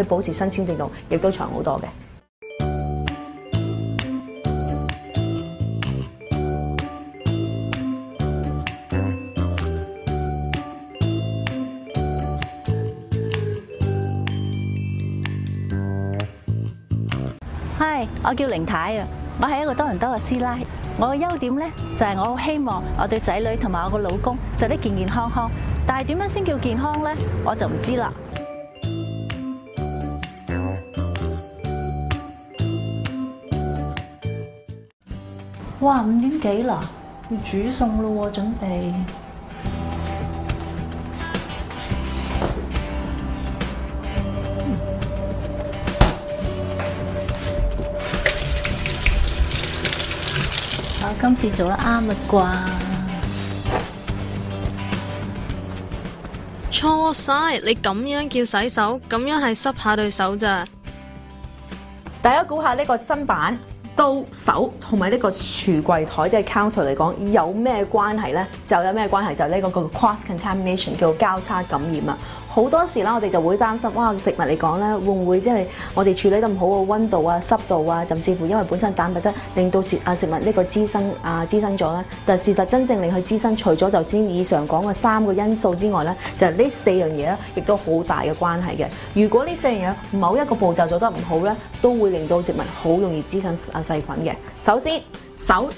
以保持新鮮程度，亦都長好多嘅。Hi， 我叫凌太啊，我係一個多倫多嘅師奶。我嘅優點咧就係我好希望我對仔女同埋我個老公就得健健康康。但係點樣先叫健康咧，我就唔知啦。哇，5點幾啦，要煮餸咯喎，準備。我今次做得啱啦啩？錯晒！你咁樣叫洗手，咁樣係濕下對手咋？大家估下呢個砧板、刀、手同埋呢個櫥櫃台即係 counter 嚟講有咩關係咧？就有咩關係？就係呢個叫 cross contamination， 叫做交叉感染啊！好多時啦，我哋就會擔心，哇！食物嚟講咧，會唔會即係我哋處理得唔好嘅溫度啊、濕度啊，甚至乎因為本身蛋白質令到食物呢個滋生咗咧。但事實真正令佢滋生，除咗頭先以上講嘅3個因素之外咧，就係呢4樣嘢咧，亦都好大嘅關係嘅。如果呢4樣嘢某一個步驟做得唔好咧，都會令到植物好容易滋生細菌嘅。首先，手。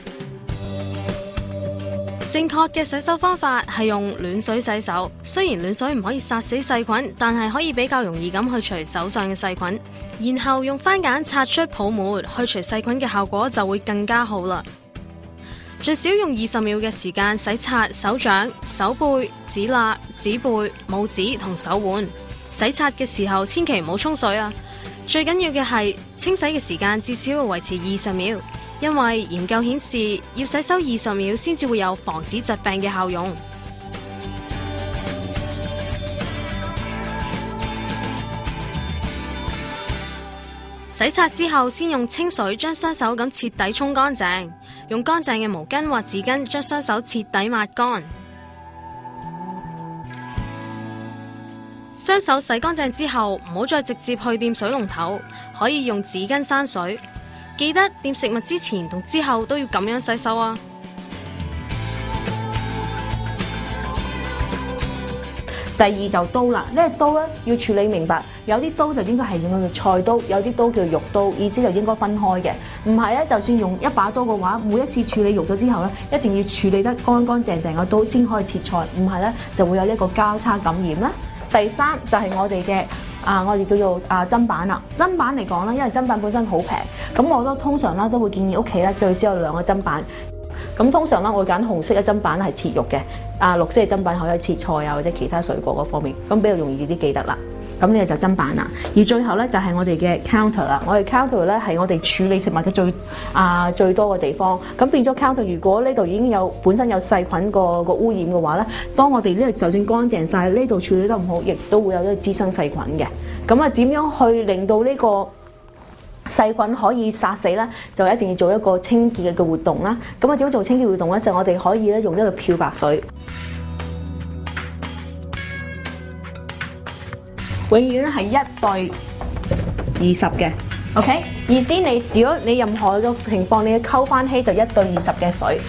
正確嘅洗手方法係用暖水洗手。雖然暖水唔可以殺死細菌，但係可以比較容易咁去除手上嘅細菌。然後用番梘擦出泡沫，去除細菌嘅效果就會更加好啦。最少用20秒嘅時間洗刷手掌、手背、指罅、指背、拇指同手腕。洗刷嘅時候千祈唔好沖水啊！最緊要嘅係清洗嘅時間至少要維持20秒。因為研究顯示，要洗手20秒先至會有防止疾病嘅效用。洗刷之後，先用清水將雙手咁徹底沖乾淨，用乾淨嘅毛巾或紙巾將雙手徹底抹乾。雙手洗乾淨之後，唔好再直接去掂水龍頭，可以用紙巾閂水。記得掂食物之前同之後都要咁樣洗手啊！第二就刀啦，呢個刀咧要處理明白，有啲刀就應該係用嘅菜刀，有啲刀叫肉刀，意思就應該分開嘅。唔係咧，就算用一把刀嘅話，每一次處理肉咗之後咧，一定要處理得乾乾淨淨嘅刀先可以切菜，唔係咧就會有呢個交叉感染啦。第3就係我哋嘅我哋叫做砧板啦。砧板嚟講咧，因為砧板本身好平，咁我都通常啦都會建議屋企咧最少有2個砧板。咁通常啦，我會揀紅色嘅砧板係切肉嘅，綠色嘅砧板可以切菜啊或者其他水果嗰方面，咁比較容易啲記得啦。咁呢個就砧板啦。而最後咧就係我哋嘅 counter 啦。我哋 counter 咧係我哋處理食物嘅最多嘅地方。咁變咗 counter， 如果呢度已經本身有細菌個污染嘅話咧，當我哋呢度就算乾淨晒，呢度處理得唔好，亦都會有呢個滋生細菌嘅。咁啊點樣去令到呢個細菌可以殺死咧？就一定要做一個清潔嘅活動啦。咁啊點樣做清潔活動咧？就我哋可以咧用呢個漂白水。永遠咧係1對20嘅 ，OK？意思如果你任何嘅情況，你要溝翻稀就1對20嘅水。